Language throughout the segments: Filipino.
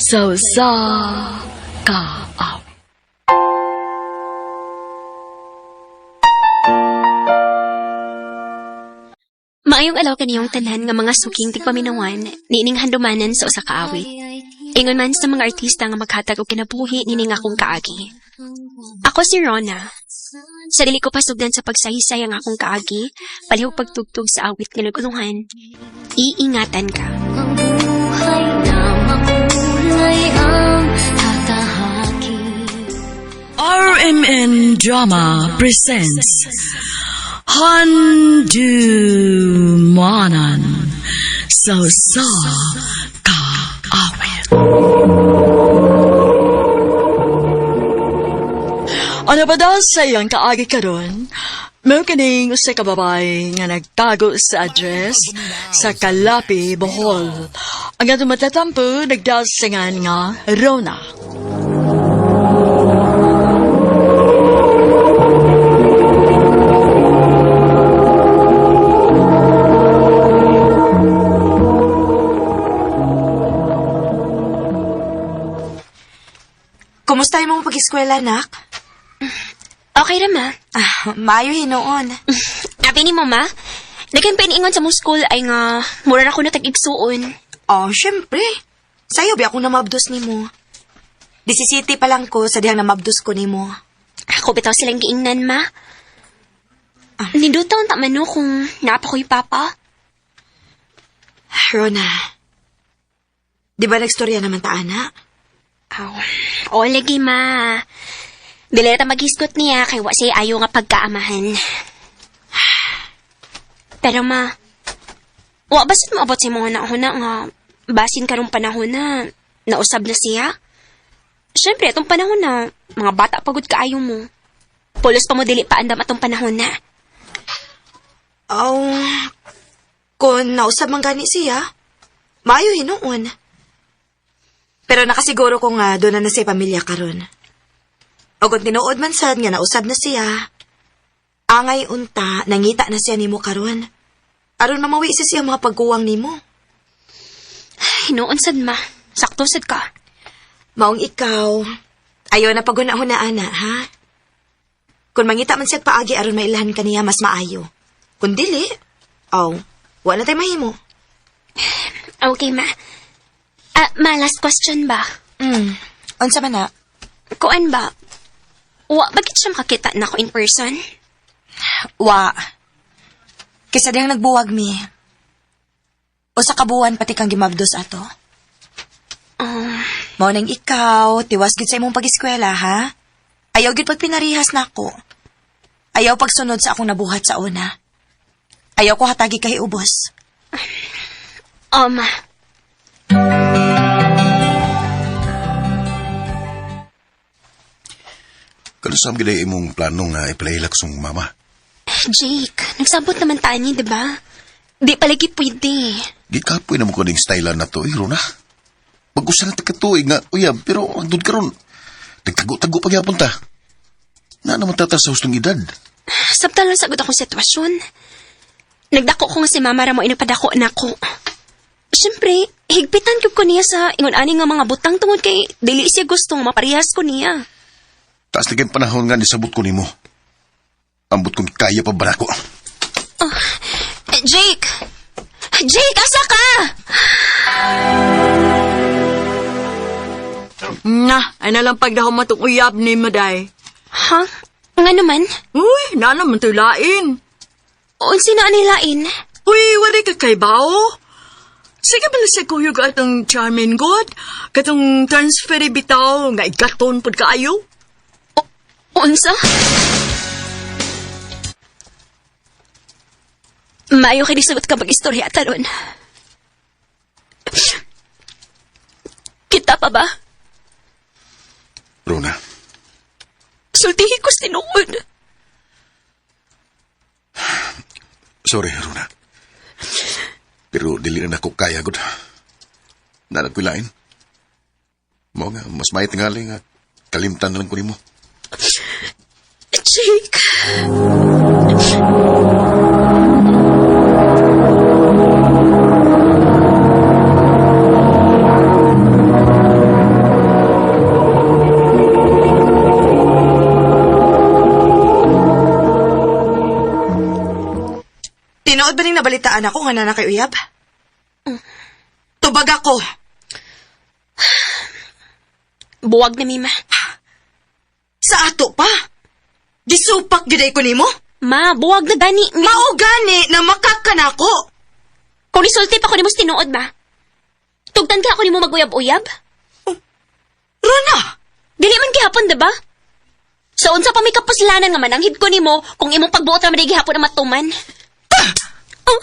sa kaaw. Maayong alaw kaniyong tanan nga mga suking tigpaminawan, niining handumanan sa usa ka awit. Ingon man sa mga artista nga maghatag og kinabuhi nining akong kaagi. Ako si Rona. Sa dili ko pasugdan sa pagsahisay ang akong kaagi, palihog pagtugtog sa awit nga naguluhan. Iingatan ka. Ang buhay na makulay ang tatahaki. RMN Drama presents Handumanan sa kaawit. Ano ba daw sa iyang kaagi karon? May kaning usa ka babae nga nagtago sa address sa Kalapi, Bohol. Ang atong matatampo nagdasingan nga Rona. Kumusta yung mga pag-eskwela, nak? Okay ra ma. Maayo hinoon. Abi ni mama, dagan paningon sa mo school ay nga mura na ko na tag-igsuon. Oh, syempre. Sayo, bi ako namabdos ni mo. 17 pa lang ko sa dihang namabdos ko ni mo. Ako bitaw silang giingnan ma. Nindutaw ta man no kung napa ko'y papa. Rona, di ba nagstorya naman ta, anak? O lagi ma. Dili na ta maghiskot niya kay wa siya ayo nga pagkaamahan. Pero ma, wa basit maabot si mga nauna nga basin karong panahon na nausab na siya. Siyempre, itong panahon na mga bata pagod kaayo mo. Pulos pa mo dili pa andam atong panahon na. Kung nausab man gani siya, maayo hinoon. Pero nakasiguro ko nga doon na siya pamilya karon. O kung tinuod man sad nga nausab na siya, angay unta, nangita na siya nimo karon. Aron mamawi siya mga pagkuwang nimo. Hinoon sad ma, sakto sad ka. Maong ikaw, ayaw na pagunahon na ha? Kung mangita man siya paagi aron mailahan kaniya mas maayo. Kung dili, wala tayo mahimo. Okay ma. Ma, last question ba? Unsa man na? Kuan ba? Wa, bakit siya makakita na ako in person? Wa. Kisa diyang nagbuwag mi. O sa kabuwan pati kang gimabdos ato. Mao nang ikaw, tiwas gid sa imong pag-eskwela, ha? Ayaw gid pag pinarihas nako. Ayaw pagsunod sa akong nabuhat sa una. Ayaw ko hatagi kay ubos. Ma. Kanusam gila imong planong nga ipalailak song mama. Jake, nagsabot naman tayo niya, diba? Di palagi pwede. Gikapoy naman ko ning style na to, Rona. Pag-usa na tagkatuig nga, uyab, pero ang doon karon nagtago-tago pagyapon ta. Na naman tata sa hustong edad. Sabtal lang sagot akong sitwasyon. Nagdako ko nga si mama ra mo inapadako na ko. Siyempre, higpitan ko niya sa ingon-ani nga mga butang tungod kay dili siya gustong maparehas ko niya. Taas na kayong panahon nga nisabot ko nimo. Ambot kong kaya pa ba ako? Jake! Jake, asa ka? Ay nalang pagdahom matong uyab ni Maday. Ha? Nga naman? Uy, naman to'y lain. Unsi na anilain? Uy, wala ka kay bao. Sige ba siya kuyog atong charming god? Katong transferi bitaw nga igaton pod kaayo? Unsa? Maayo kay disugot ka mag-istorya taron. Kita pa ba? Rona. Sultihin ko sinuod. Sorry, Rona. Pero dili na ako kaya, good. Nanagpilain. Mo nga, mas may tingali nga. Kalimtan na lang ko ni mo. Jake. ba ning nabalitaan ako nga na kay uyab? Tubag ako. Buwag na, Mima. Sa ato pa. Gisupak giday ko nimo. Ma, buwag na gani. Mao gani na makaka na ako. Kung isulti pa ko ni mo tinuod ba? Tugtan ka ako ni mo maguyab-uyab? Rona, Dili man gihapon, diba? Sa unsa pa may kapuslanan nga mananghid ko ni mo kung imong pagbuot na maday gihapon na matuman. Oh,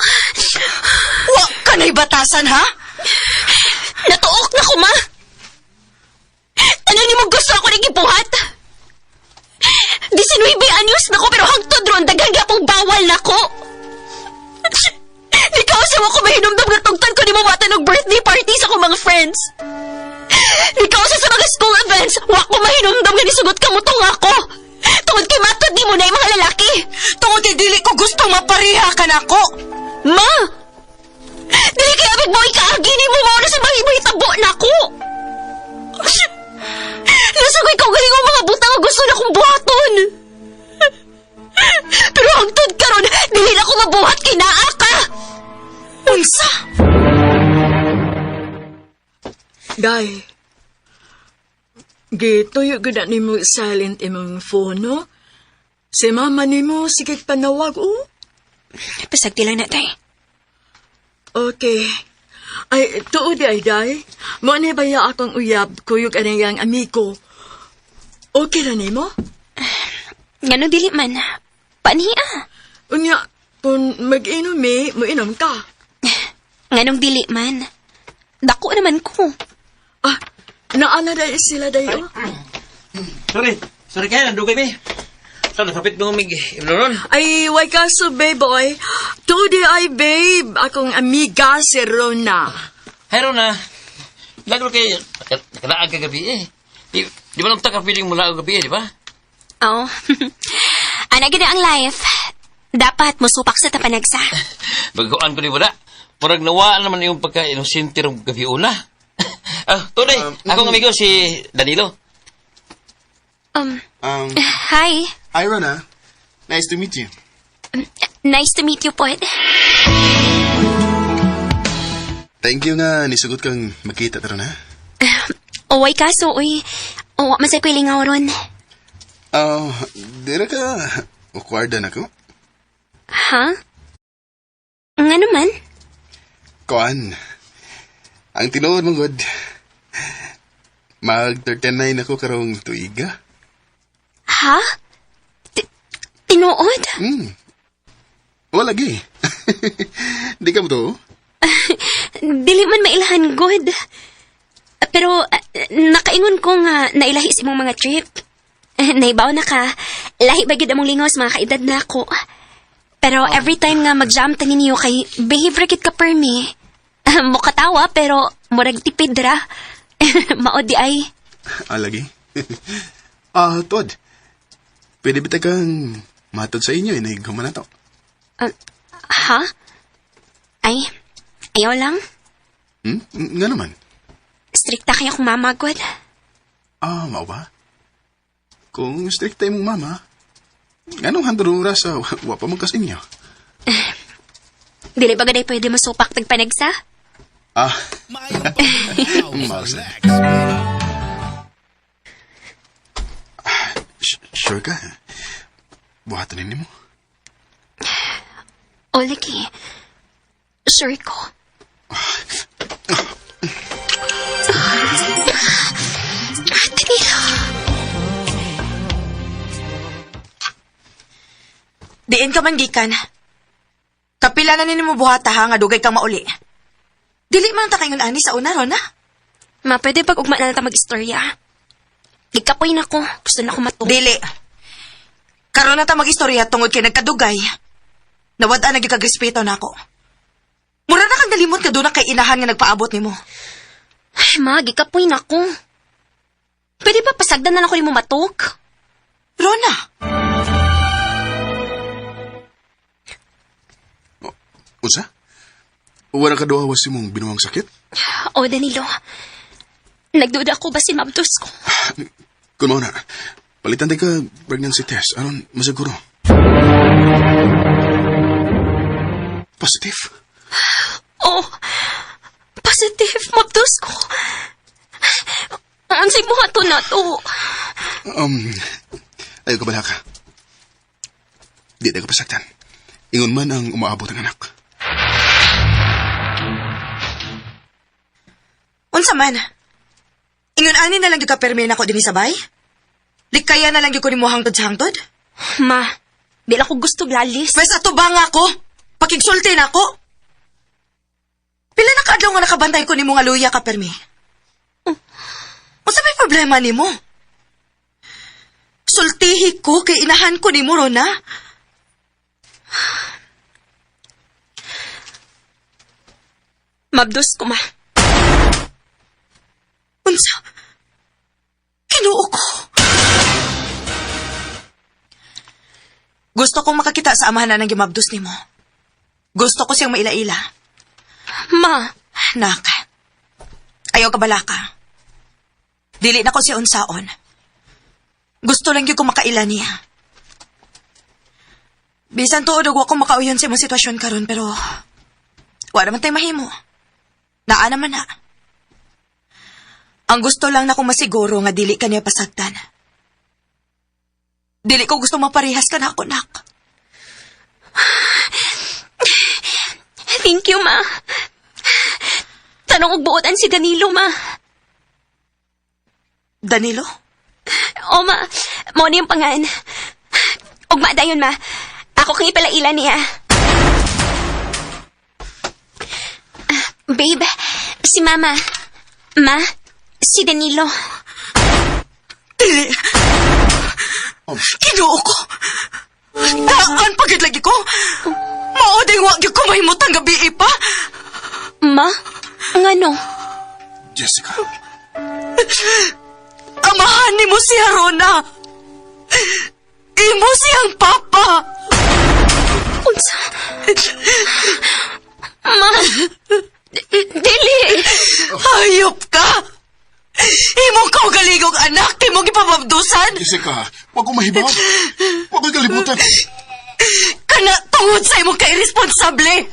wa ka na'y batasan ha? natuok na ko, ma! Ano ni mo gusto ako na gibuhat? 19 anyos na ko pero hangtod ron daghang gyapong bawal na ko. Ikaw sa ko mahinumdum nga tugtan ko ni mo watan og birthday party sa akong mga friends. Ikaw sa mga school events, wa ko mahinumdum nga nisugot ka mo tong ako. Tungod kay matod di mo na yung mga lalaki. Tungod kay dili ko gustong mapariha ka na ako. Ma! Dili kay abig mo ikaagi ni mo mao na sa mga ibang tabo na ko. Nasagoy ko galing ang mga butang nga gusto na kong buhaton. Pero hangtod karon, dili na ko mabuhat kay naa ka. Unsa? Day, gituyo gud na nimo silent imong phone, no? Si mama nimo sige panawag, oh. Pasagti lang na, tay. Okay. Ay, tuod ay, day. Mo ni baya akong uyab, kuyog anayang amigo. Okay na nimo? Ngano dili man. Paniya. Unya, kung mag-inom mo inom ka. Nganong dili man. Dako naman ko. Ah, naala day sila day, oh. Sorry kaya, nandugay mi. Saan, nasapit mo mig imnoron? Ay, why ka so, babe, boy? Tuod ay, babe. Akong amiga si Rona. Hay Rona, lalo kay, nakadaan ka gabi eh. Di ba nang feeling mo lang gabi eh, di ba? Oh. Ana gina ang life. Dapat musupak sa tapanagsa. Bagoan ko ni Buda. Murag nawaan naman yung pagka-inusinti rong gabi una. Tunay, akong amigo si Danilo. Hi. Hi, Rona. Nice to meet you. Nice to meet you, Pod. Thank you nga nisugot kang makita taro na. Uway kaso, uy. Uwa man sa pilingaw ron. Dira ka awkward na ako. Ha? Nga naman? Kuan. Ang tinuod mong god. Mag-39 ako karong tuiga. Ha? Tinuod? Wala lagi. Di ka mo to? Dili man mailahan good. Pero nakaingon ko nga nailahi sa imong mga trip. Naibaw na ka, lahi ba gid among lingaw sa mga kaedad na ako. Pero every time nga mag-jam tanin niyo kay behave ra gid ka per me. Mukatawa pero murag tipid ra. Maod di ay. Lagi. Tod. Pwede ba kang matod sa inyo, inaiguman na to? Ha? Ay, ayaw lang. Nga naman. Strikta kaya akong mama, God. Mao ba? Kung strict tayo mong mama, anong handurura sa wapa mong kasinyo? Dili ba gaday pwede masupak tagpanagsa? Mausa. Sure ka? Buhatan mo? O, lagi. Sure ko. Danilo. Diin ka man gikan. Kapila na nimo buhata ha nga dugay kang mauli. Dili man ta kayon ani sa una Rona. Ma, pwede pag ugma na lang ta mag-istorya. Ikapoy na ko. Gusto na ko matulog. Dili. Karon na ta mag-istorya tungod kay nagkadugay. Nawad-an nagikagrespeto na ako. Mura na kang nalimot ka doon na kay inahan nga nagpaabot nimo. Ay, ma, ikapoy na ko. Pwede ba pasagdan na lang ko ni mo matok? Rona, Usa? Wala ka daw awas mong binuwang sakit? O, Danilo. Nagduda ko ba si Mabdos ko? Kung mo na, palitan tayo ka pregnancy test. Aron, masaguro. Positive? Oh, positive, mabdos ko. Ansay mo hato na to. Ayaw ka bala ka. Di na ka pasaktan. Ingon man ang umaabot ang anak. Unsa man? Ingon ani na lang yung kapermi na ko din sabay? Likaya na lang yung kunin mo hangtod sa hangtod? Ma, di lang ko gusto lalis. Mas ato ba nga ako? Pakigsulti na ako? Pila na kaadlaw nga nakabantay ko ni mo nga luya kapermi? Unsa may problema ni mo? Sultihi ko kay inahan ko ni mo, Rona. Mabdos ko, ma. Unsa? Kinuo ko. Gusto kong makakita sa amahan na ng gimabdos ni mo. Gusto ko siyang maila-ila. Ma, Nak, ayaw ka bala ka. Dili na ko siya unsaon. Gusto lang yung kung makaila niya. Bisan tuod og wa ko makauyon sa imong sitwasyon karon pero wala naman tayo mahimo. Naa naman na. Ang gusto lang na kong masiguro nga dili ka niya pasagdan. Dili ko gusto maparehas ka na ako, nak. thank you, ma. Tanong og buotan si Danilo, ma. Danilo? O, ma. Mo na yung pangan. Ugma dayon, ma. Ako kang ipalaila niya. Babe, si Mama. Ma, si Danilo. Dili. Kinuo ko. Daan pagid lagi ko. Maodeng wag yung kumahimutang gabi pa. Ma, ngano? Jessica, Amahan ni mo si Rona. Imo siyang papa. Unsa? Ma, dili. Hayop ka. Imo ka galigong anak. Imo gipamabdusan. Jessica, wag ko mahibaw. Wag ko kalibutan. Kana tungod sa imong ka-irresponsable.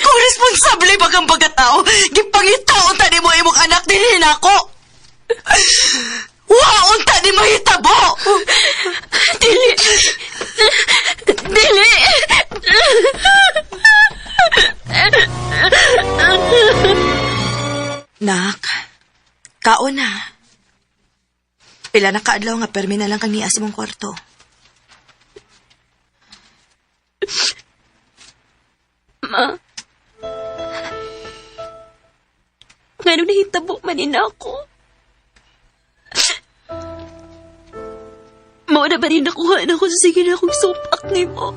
Kung responsable ba kang pagkatao, gipangitaon ta ni mo imong anak dinhi nako. Waon ta ni mahitabo. Dili. Dili. Nak, kaon na. Pila na kaadlaw nga permi na lang kang nias imong kwarto. Ma, ngano nahitabo manin ako? Mao na ba rin nakuha na ko sa sige na akong supak ni mo?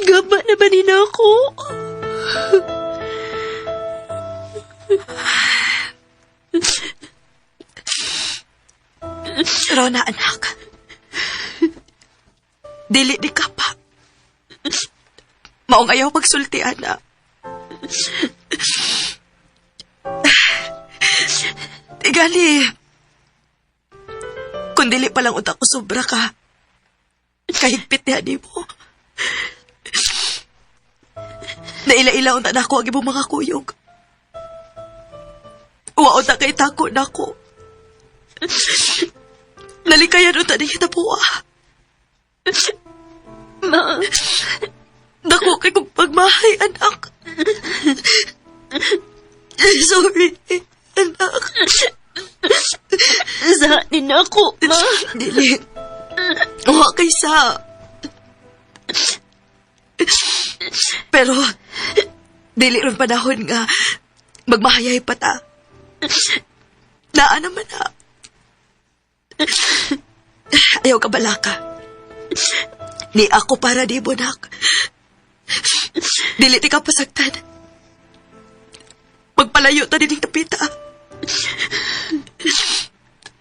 Gaba na ba rin ako? Rona, anak. Dili di ka pa. Maong ayaw magsulti, anak. Tigali. Kung dili palang utak ko sobra ka, kahigpit niya di mo. Naila-ila unta na ako ang ibong mga kuyog. Uwa unta kay tako na ako. Nalikayan unta ni hitabuwa. Ma, Dako kay kong pagmahay, anak. Sorry, anak. sa din ako, ma. Dili. Uwa kay sa. Pero, dili ron panahon nga magmahayay pa ta. Naa naman na. Ayaw ka bala ka. Ni ako para di mo, nak. Dili ti ka pasagtan. Magpalayo ta din kapita.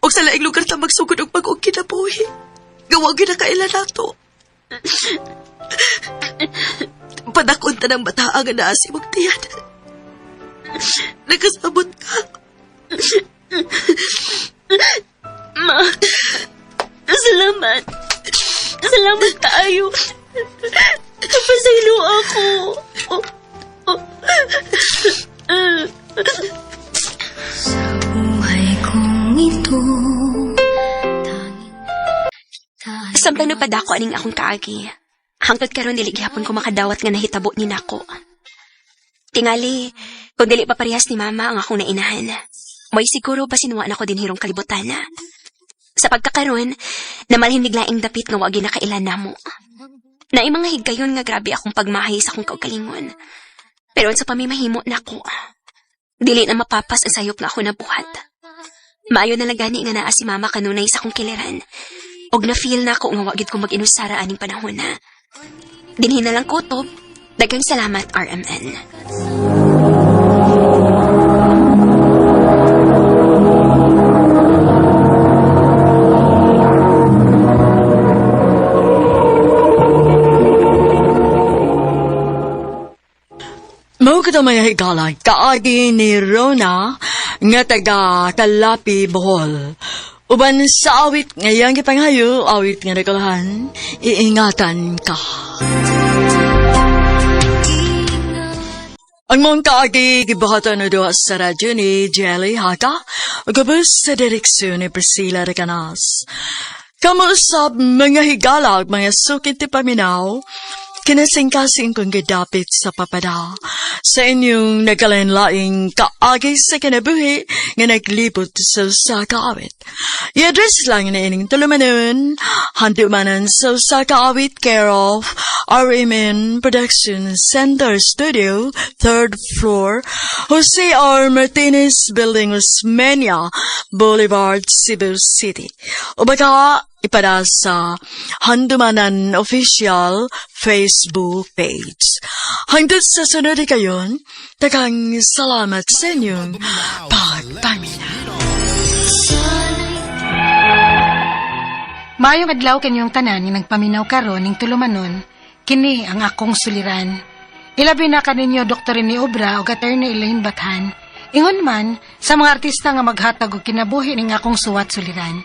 Og sa laing lugar ta magsugod og pag-og kinabuhi. Gawagin na kailan nato. Padakon ta ng bataang nga naasi magtiyan. Nagkasabot ka. Ma, salamat. Salamat tayo. Samtang nagpadako aning akong kaagi. Hangtod karon dili gihapon ko makadawat nga nahitabo ni nako. Tingali, kung dili pa parehas ni mama ang akong nainahan, may siguro pa sinuwa na ko din hirong kalibutan na. Sa pagkakaroon, namalhin biglaing dapit nga wagi na kailan namo. Na mga higayon nga grabe akong pagmahay sa akong kaugalingon. Pero sa pamimahimo na ko, dili na mapapas ang sayop nga ako nabuhat. Maayo na lang gani nga naa si mama kanunay sa akong kiliran. Og na-feel na ako nga wagid ko mag-inusara aning panahon na. Dinhin na lang kutob. Daghang salamat, RMN. Mao kita may higalag, kaagi ni Rona nga taga Kalapi, Bohol. Uban sa awit ngayang gipanghayo, awit nga nakalahan, iingatan ka. Ang mong kaagi gibahatan na doon sa radyo ni Jelly Haka, gabos sa direksyon ni Priscilla Recanas. Kamusap mga higalag, mga sukit ti paminaw, kinasing-kasing kong gadapit sa papada sa inyong nagkalanlaing kaagi sa kinabuhi nga naglibot sa kaawit. I-address lang na ining tulumanon, handumanan sa kaawit care of RMN Production Center Studio, 3rd floor, Jose R. Martinez Building, Osmeña Boulevard, Cebu City. O baka ipada sa Handumanan Official Facebook page. Hanggang sa sunod kayon, tagang salamat sa inyong pagpaminaw. Maayong adlaw kanyong tanan nga nagpaminaw karon ning tulumanon, kini ang akong suliran. Ilabi na kaninyo Dr. ni Obra o Attorney Elaine Bathan, ingon man sa mga artista nga maghatag og kinabuhi ning akong suwat suliran.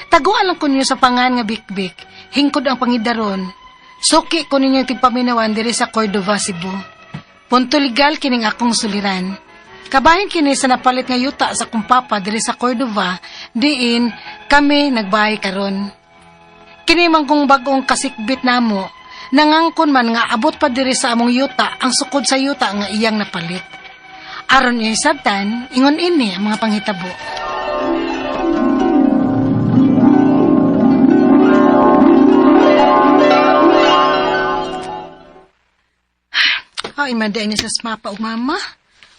Taguan lang ko ninyo sa pangan nga bikbik, hingkod ang pangidaron. Suki ko ninyo tipaminawan diri sa Cordova, Cebu. Punto legal kining akong suliran. Kabahin kini sa napalit nga yuta sa kumpapa diri sa Cordova, diin kami nagbahay karon. Kini man kong bagong kasikbit namo, nangangkon man nga abot pa diri sa among yuta ang sukod sa yuta nga iyang napalit. Aron niya sabtan, ingon ini ang mga panghitabo. Ay, manday ni sa smapa o mama.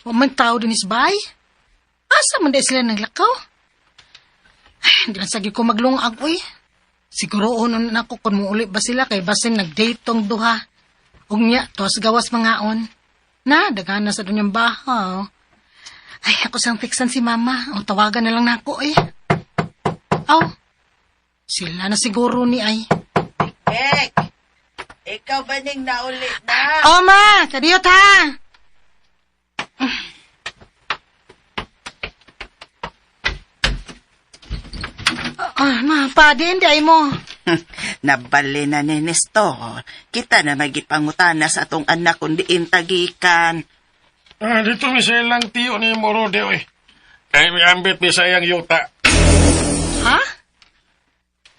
O man tao din isbay. Asa manday sila naglakaw? Ay, hindi lang sagil ko maglungag, uy. Siguro unon na ako kung muuli ba sila kay basin nag-date tong duha. Ug niya, tos gawas mangaon. Na, dagana sa dunyang bahaw. Ay, ako sang fiksan si mama. O tawagan na lang na ako, eh. Aw, sila na siguro ni ay. Ek! Ikaw ba ning naulit na? Oh, ma! Kadiyot, ha! Ma, padin, di ay mo. Nabali na ni Nestor. Kita na magipangutana sa atong anak kung diin tagikan. Dito mi sa ilang tiyo ni Morode, oy. Kaya may ambit mi sa iyang yuta. Ha?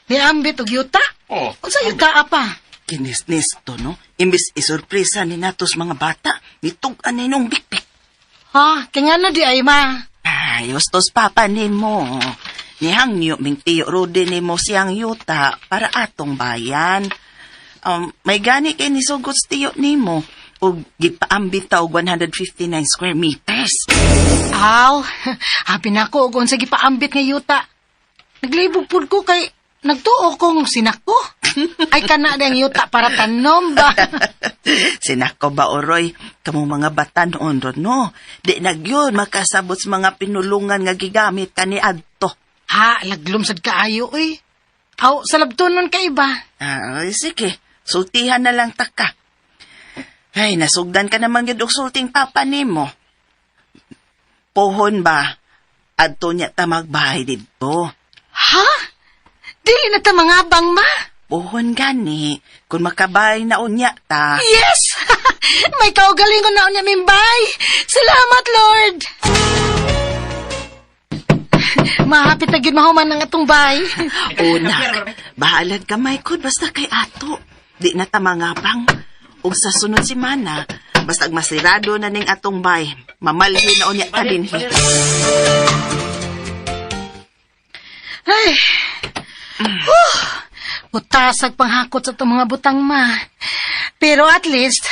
May ambit og yuta? Oh. O sa yuta, apa? Kinisnis to, no? Imbis isurpresa ni natos mga bata, nitug-an nung bikbik. Ha? Kaya nga na di ay, ma. Ay, ustos papa ni mo. Nihangyo ming tiyo Rudy ni mo siyang yuta para atong bayan. May gani kay ni sugots tiyo ni mo. O gipaambit ta og 159 square meters. Aw, happy na ako og sa gipaambit nga yuta. Naglibog pud ko kay nagtuo kong sinako. Ay kana dang yuta para tanom ba? Sinako ba, Oroy? Kamong mga bata noon ron, no? Di nagyon makasabot sa mga pinulungan nga gigamit kani adto. Ha, laglumsad kaayo, eh. Aw, sa labtonon ka iba. Ay, sige. Sultihan na lang taka. Ay, nasugdan ka naman yun og sulting papa ni mo. Pohon ba? Adto niya ta magbahay dito. Ha? Dili na ta mga abang, ma? Pohon gani. Kung makabahay na unya ta. Yes! May kaugaling ko na unya mimbay. Salamat, Lord! mahapit na ginahuman ng atong bay. Unak, bahalag kamay ko basta kay ato. Di na ta mangabang. Ug sa sunod si Mana, basta masirado na ning atong bay, mamalhin na unya ta dinhi. Ay, utasag panghakot sa itong mga butang ma. Pero at least,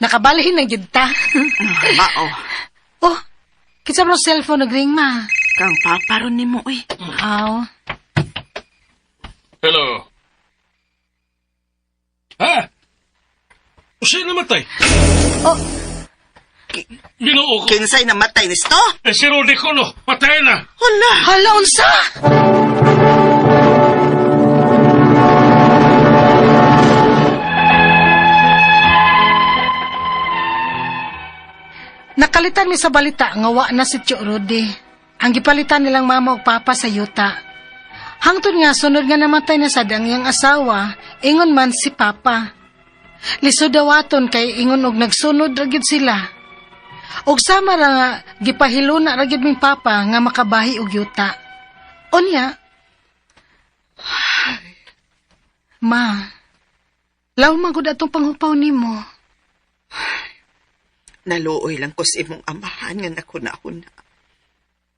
nakabalhin na gyud ta. Mao, Oh, kitsa mo cellphone nagring ma. kang paparon nimo uy. Aw. Hello. Ha? Sino namatay? Oh, Ginoo ko. Kinsay namatay nisto? Si Rudy ko, no? Patay na. Hala, hala unsa? Nakalitan mi sa balita nga wa na si Tio Rudy. Ang gipalitan nilang mama ug papa sa yuta. Hangtod nga sunod nga namatay na sad ang iyang asawa, ingon man si papa. Lisod dawaton kay ingon og nagsunod ra gyud sila. Og sama ra nga gipahilo na ra gyud ming papa nga makabahi og yuta. Unya, ma, law magud atong panghupaw nimo. naluoy lang ko sa imong amahan nga nakuna-una.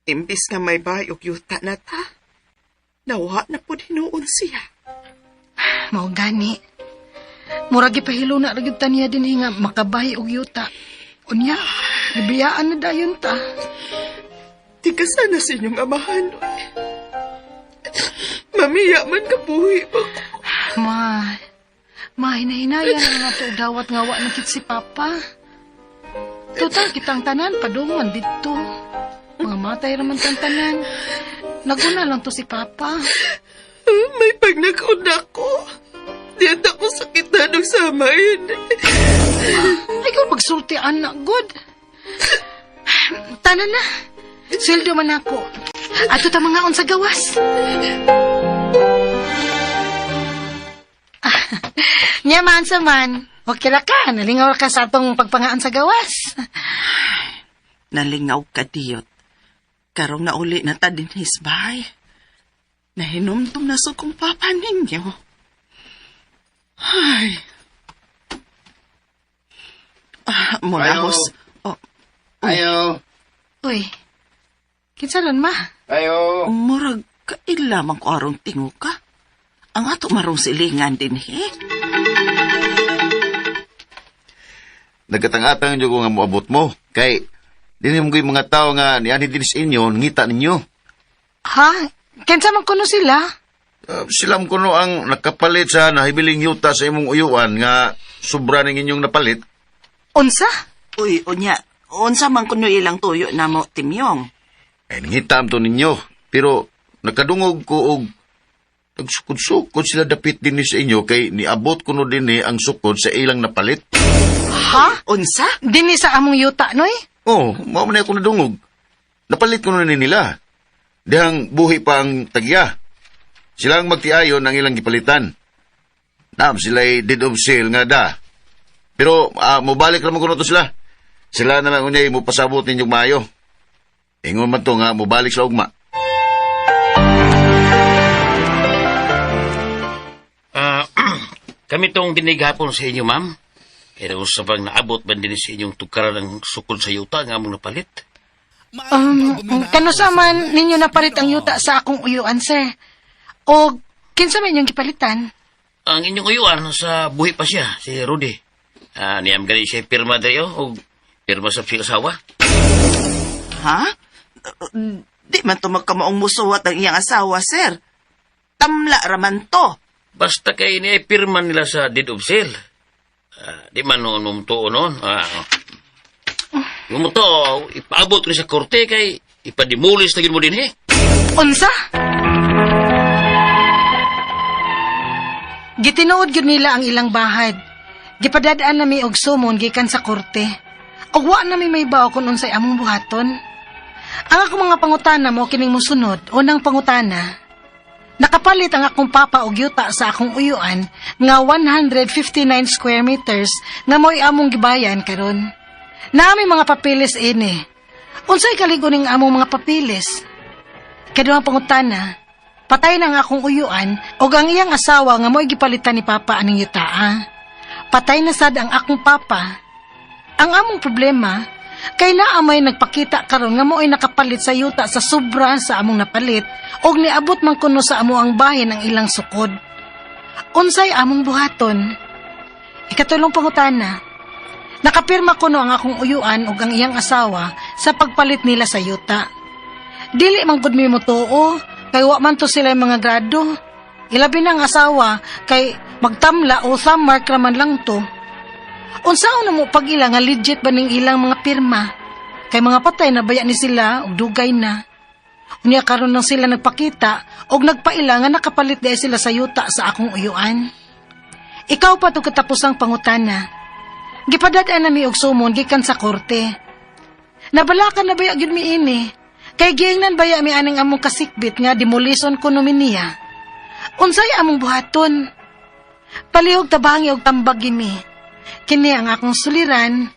Imbis nga may bayog yuta na ta, nawa na po hinuon siya. Mao gani. Murag gipahilo na ra gyud taniya dinhi nga makabahi og yuta. Unya, gibiyaan na dayon ta. Di ka sana sa inyong amahan. Mamiya man ka buhi pa ko. Ma, hinahinayan na nga to dawat nga wa nakit si Papa. Total kitang tanan, padungan dito. Mga matay raman tang tanan. Naguna lang to si Papa. May pagnakuna ko. Diyan ako sakit na nung samayin. Ikaw magsulti anak, good. Tanan na. Sildo man ako. Ato ta mga on sa gawas. Nyaman sa man. Okay ra ka. Nalingaw ka sa atong pagpangaan sa gawas. Nalingaw ka, Diyot. Karong nauli na ta din hisbay. Nahinumdum na sa kong papa ninyo. Ay. Mulahos. Oh, Ayo. Uy. Kinsa ron, ma? Ayo. murag kailamang ko arong tingo ka. Ang ato marong silingan din, Nagkatangatang nyo ko nga moabot mo. Kay, din mo yung mga tao nga ni ani din sa inyo, ngita ninyo. Ha? Kinsa man kuno sila? Silam ko no ang nakapalit sa nahibiling yuta sa imong uyuan nga sobra ng inyong napalit. Unsa? Uy, unya, unsa man kuno ilang tuyo na mo, Timyong? Ay, nangitam to ninyo. Pero, nakadungog ko og nagsukod-sukod sila dapit din ni sa inyo kay niabot ko no din ang sukod sa ilang napalit. Ha? Unsa? Dini sa among yuta, noy? Oh, mao man ako nadungog. Napalit ko na nila. Dihang buhi pa ang tagya. Sila ang magtiayon ang ilang gipalitan. Naam, sila'y dead of sale nga da. Pero, mubalik naman ko na to sila. Sila na lang unyay mo pasabot ninyong mayo. Ingon man to nga, mubalik sa ugma. Kami tong binighapon sa inyo, ma'am. Pero sa pag naabot ba din sa inyong tukaran ng sukod sa yuta nga mong napalit? Kano sa man ninyo napalit ang yuta sa akong uyuan, sir? O, kinsa man inyong gipalitan? Ang inyong uyuan sa buhi pa siya, si Rudy. Niyam gani siya pirma dayo o pirma sa asawa. Ha? Di man to magkamaong musuwat ang iyang asawa, sir. Tamla raman to. Basta kay ni pirma nila sa deed of sale. Di man noon mumtuon noon. Yung mo to, ipaabot rin sa korte kay ipadimulis na mo din Unsa? Gitinuod gyud nila ang ilang bahad. Gipadadaan nami og sumon gikan sa korte. Og wa nami may baw kun unsay among buhaton. Ang akong mga pangutana mo kining mosunod, unang pangutana. Nakapalit ang akong papa og yuta sa akong uyuan nga 159 square meters nga mo'y among gibayan karon. Naami mga papilis ini. Unsay kaligo ning among mga papilis? Ikaduhang pangutana, patay na nga akong uyuan o ang iyang asawa nga mo'y gipalitan ni Papa aning yutaa. Patay na sad ang akong papa. Ang among problema, kay naamay nagpakita karon nga mo'y nakapalit sa yuta sa sobra sa among napalit og niabot man kuno sa amo ang bahin ang ilang sukod. Unsay among buhaton? Ikatulong pangutana, nakapirma kuno ang akong uyuan ug ang iyang asawa sa pagpalit nila sa yuta. Dili man gud mi motuo, kay wa man to sila mga grado. Ilabi na ang asawa, kay magtamla o thumb mark raman lang to. Unsaon na mo pag ila nga legit ba ning ilang mga pirma? Kay mga patay na baya ni sila ug dugay na. Unya karon lang sila nagpakita og nagpaila nga nakapalit di sila sa yuta sa akong uyuan. Ikaw pa to katapusang pangutana. Gipadad-an na mi og sumon gikan sa korte. Nabalakan na baya gyud mi ini. Kay giingnan baya mi aning among kasikbit nga demolition kondominiya. Unsay among buhaton? Palihog tabangi og tambag gini. Kini ang akong suliran,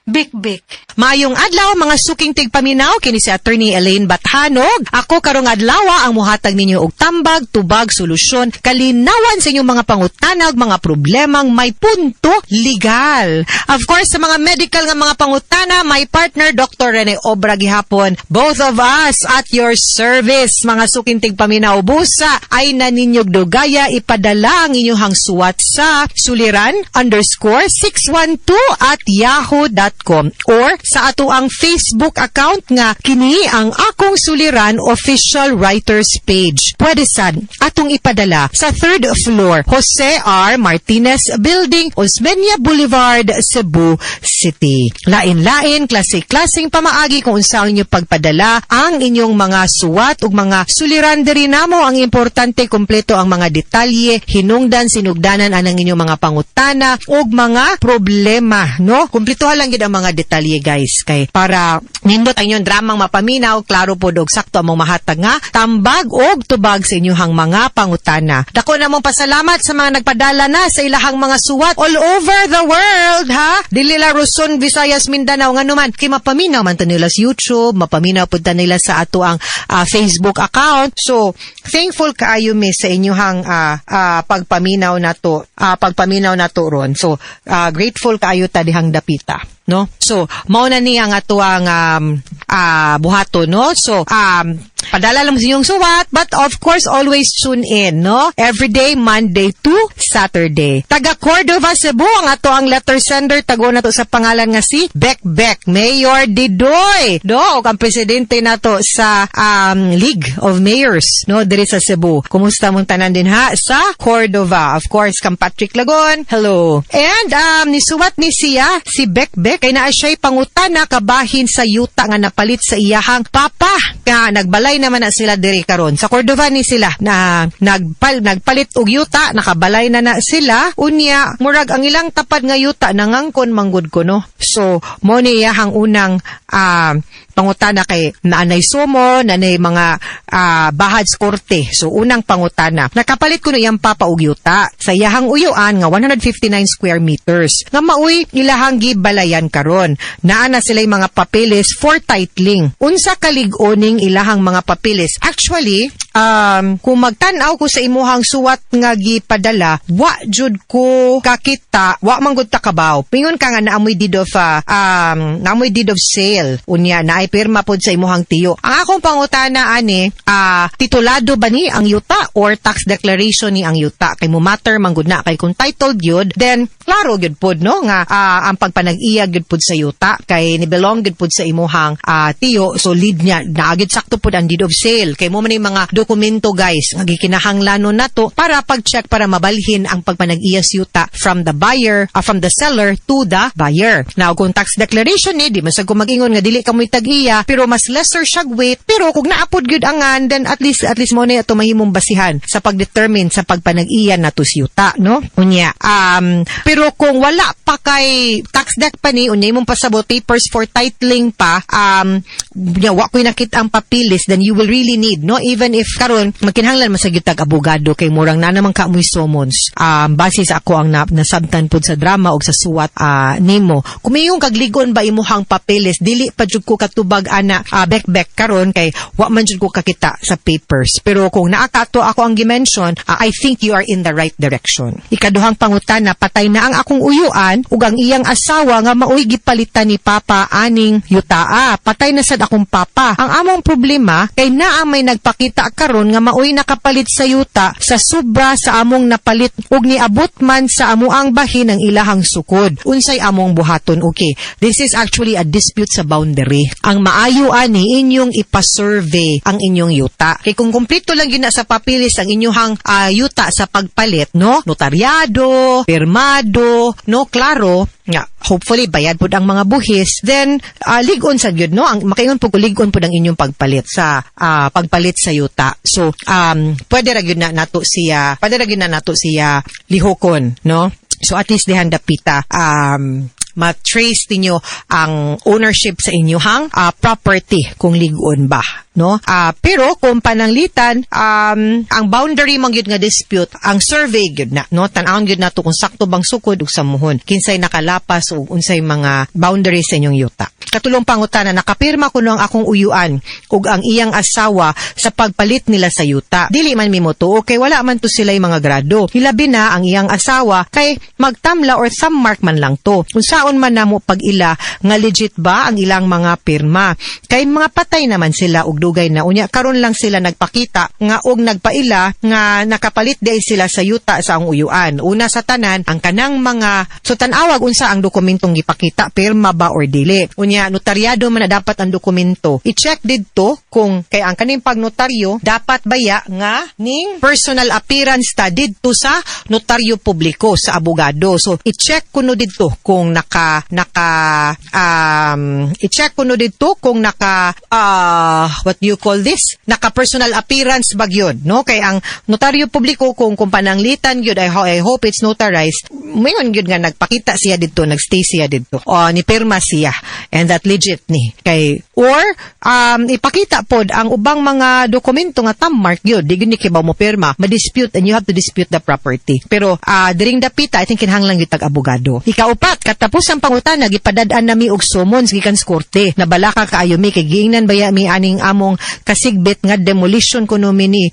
Bik-Bik. Maayong adlaw mga suking tigpaminaw kini si Attorney Elaine Bathanog. Ako karong adlaw ang muhatag ninyo og tambag, tubag, solusyon, kalinawan sa inyong mga pangutana ug mga problemang may punto legal. Of course, sa mga medical nga mga pangutana, my partner Dr. Rene Obra gihapon. Both of us at your service. Mga suking tigpaminaw, busa ay naninyog dugaya ipadala ang inyong suwat sa suliran_612@yahoo.com or sa ato ang Facebook account nga kini ang Akong Suliran Official Writers Page. Pwede sad atong ipadala sa 3rd floor Jose R. Martinez Building, Osmeña Boulevard, Cebu City. Lain-lain, klase-klaseng pamaagi kung unsaon inyo pagpadala ang inyong mga suwat ug mga suliran diri namo. Ang importante kompleto ang mga detalye, hinungdan, sinugdanan anang inyong mga pangutana ug mga problema, no? Kumpletuhan lang gid ang mga detalye, guys, kay para nindot ang inyong dramang mapaminaw, klaro po og sakto among mahatag nga tambag og tubag sa inyong mga pangutana. Dako na mong pasalamat sa mga nagpadala na sa ilahang mga suwat all over the world, ha? Dili la Luzon, Visayas, Mindanao nga naman kay mapaminaw man ta nila sa YouTube, mapaminaw pud ta nila sa ato ang Facebook account. So thankful kaayo mi sa inyong pagpaminaw nato ron. So grateful kaayo ta dihang dapita, no? So mao na ni ang ato ang buhato, no? So padala lang sa inyong suwat, but of course always tune in, no? Every day, Monday to Saturday. Taga Cordova, Cebu ang ato ang letter sender, tago na to sa pangalan nga si Bek-Bek Mayor Didoy, no? O ang presidente nato sa League of Mayors, no? Diri sa Cebu. Kumusta mong tanan din ha sa Cordova? Of course, Camp Patrick Lagon, hello. And nisuwat ni siya si Bek-Bek kay naa siya'y pangutana kabahin sa yuta nga napalit sa iyahang papa. Nga nagbalay naman na sila diri karon. Sa Cordova ni sila na nagpalit og yuta, nakabalay na sila. Unya, murag ang ilang tapad nga yuta nangangkon manggod ko, no? So, mo ni iyahang unang pangutana kay naanay sumo, naanay mga bahad sa korte. So, unang pangutana. Nakapalit ko na iyang papa og yuta sa iyahang uyuan nga 159 square meters. Nga maoy ilahang gibalayan karon. Naana sila mga papeles for titling. Unsa kalig-oning ilahang mga papeles. Actually, kung magtan-aw ko sa imuhang suwat nga gipadala, wa jud ko kakita, wa man gud ta kabaw. Pingon ka nga naamoy deed of sale. Unya naay pirma pod sa imuhang tiyo. Ang akong pangutana ani, titulado ba ni ang yuta or tax declaration ni ang yuta? Kay mo matter man gud na kay kung titled gyud, then klaro gyud pod, no, nga ang pagpanag-iya gyud pod sa yuta kay ni belong gyud pod sa imuhang tiyo. So lead niya naagid sakto pod ang deed of sale. Kay mo man yung mga dokumento, guys, nga gikinahanglanon nato para pag-check para mabalhin ang pagpanag-iya sa yuta from the buyer, from the seller to the buyer. Now kung tax declaration ni di masag ko mag-ingon nga dili ka mo'y tag-iya pero mas lesser siya weight, pero kung naapod gyud angan, then at least mo na ito mahimong basihan sa pag-determine sa pagpanag-iya nato sa yuta, no? Unya pero kung wala pa kay tax deck pa ni unya imong pasabot papers for titling pa, wa ko'y nakita ang papilis, then you will really need, no, even if karon magkinahanglan masagid tag abogado kay murang na naman ka mo'y summons base sa ako ang nasabtan pod sa drama og sa suwat nimo. Kumiyong kagligon ba imuhang papeles, dili pa jud ko katubag subag ana back karon kay wa man jud ko kakita sa papers. Pero kung naakato ako ang gimension, I think you are in the right direction. Ikaduhang pangutana, patay na ang akong uyuan ug ang iyang asawa nga maoy gipalitan ni Papa aning yutaa. Patay na sad akong papa. Ang among problema kay naa may nagpakita karon nga maoy nakapalit sa yuta sa sobra sa among napalit ug niabot man sa amuang bahin ang ilahang sukod. Unsay among buhaton? Okay, this is actually a dispute sa boundary. Ang maayo ani inyong ipa-survey ang inyong yuta. Kay kung kumpleto lang yun na sa papilis ang inyong yuta sa pagpalit, no? Notaryado, pirmado, no? Klaro, nga, hopefully bayad pud ang mga buhis, then ligon sa gyud, no? Ang makaingon pud ko ligon pud ang inyong pagpalit sa yuta. So pwede ra gyud na nato siya lihokon, no? So at least dihan dapita matrace ninyo ang ownership sa inyong property kung ligon ba, no? Pero kung pananglitan ang boundary man gyud nga dispute, ang survey gyud na, no? Tan-awon gyud nato kung sakto bang sukod ug samuhon, kinsay nakalapas ug unsay mga boundaries sa inyong yuta. Katulong pangutana, nakapirma kuno ang akong uyuan ug ang iyang asawa sa pagpalit nila sa yuta. Dili man mimoto kay wala man to sila'y mga grado. Hilabi na ang iyang asawa kay magtamla or thumb mark man lang to. Unsaon man namo pag-ila nga legit ba ang ilang mga pirma. Kay mga patay naman sila ug dugay na unya karon lang sila nagpakita nga og nagpaila nga nakapalit day sila sa yuta sa ang uyuan. Una sa tanan ang kanang mga so tan-awag unsa ang dokumentong gipakita, pirma ba or dili. Unya notaryado man na dapat ang dokumento. I-check didto kung kay ang kaning pagnotaryo dapat baya nga ning personal appearance ta didto sa notaryo publiko sa abogado. So i-check kuno didto kung i-check kuno didto kung what do you call this? Naka personal appearance ba gyud, no? Kay ang notaryo publiko kung pananglitan gyud I hope it's notarized. Mayon gyud nga nagpakita siya didto, nagstay siya didto. Ni pirma siya. And that legit ni. Kay or ipakita pod ang ubang mga dokumento nga thumb mark gyud, di gyud ni kibaw mo pirma, ma-dispute and you have to dispute the property. Pero during dapita I think kinahanglan gyud tag abogado. Ikaupat, katapos ang pangutana gipadad-an nami og summons gikan sa korte. Nabalaka kaayo mi kay giingnan baya mi aning among kasigbit nga demolition kuno mini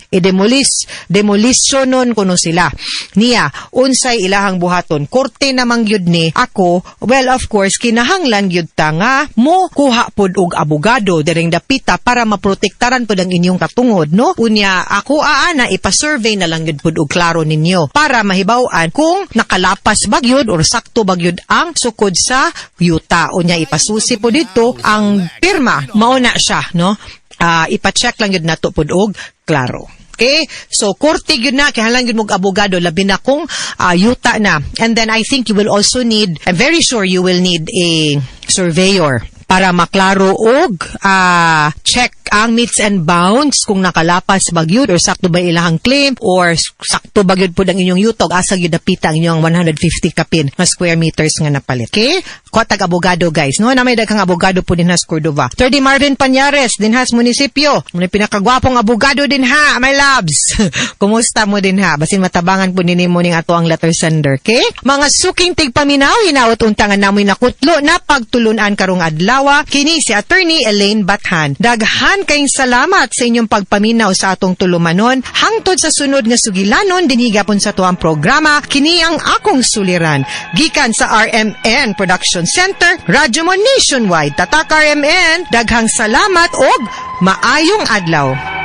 demolitionon kuno sila. Niya unsay ilahang buhaton? Korte namang gyud ni ako. Well, of course kinahanglan gyud ta nga mo kuha pod og abogado diring dapita para maprotektaran pod ang inyong katungod, no? Unya ako aana ipa-survey na lang gyud pod og klaro ninyo para mahibaw-an kung nakalapas ba gyud or sakto ba gyud ang sukod sa yuta. Unya ipasusi po dito ang pirma mao na siya, no? Ipa-check lang gyud nato pod og klaro. Okay? So, korte yun na, kaya lang yun mong abogado, labi na kung yuta na. And then, I think you will also need, I'm very sure you will need a surveyor para maklaro og check ang meets and bounds kung nakalapas ba gyud or sakto ba ilahang claim or sakto ba gyud pud ang inyong yutog asa gyud dapita ang inyong 150 kapin nga square meters nga napalit. Okay? Kuha tag abogado guys, no? Na may daghang abogado po din sa Cordova. 30 Marvin Pañares din has munisipyo. Muna pinakagwapong abogado din ha, my loves. Kumusta mo din ha? Basin matabangan po nimo ning ato ang letter sender. Okay? Mga suking tigpaminaw hinaot untangan namoy nakutlo na pagtulunan karong adlaw. Kini si Attorney Elaine Bathan. Daghan kayong salamat sa inyong pagpaminaw sa atong tulumanon. Hangtod sa sunod nga sugilanon, dinhigapon sa tuwang programa, kini ang akong suliran. Gikan sa RMN Production Center, Radyo Mo Nationwide. Tatak RMN, daghang salamat og maayong adlaw.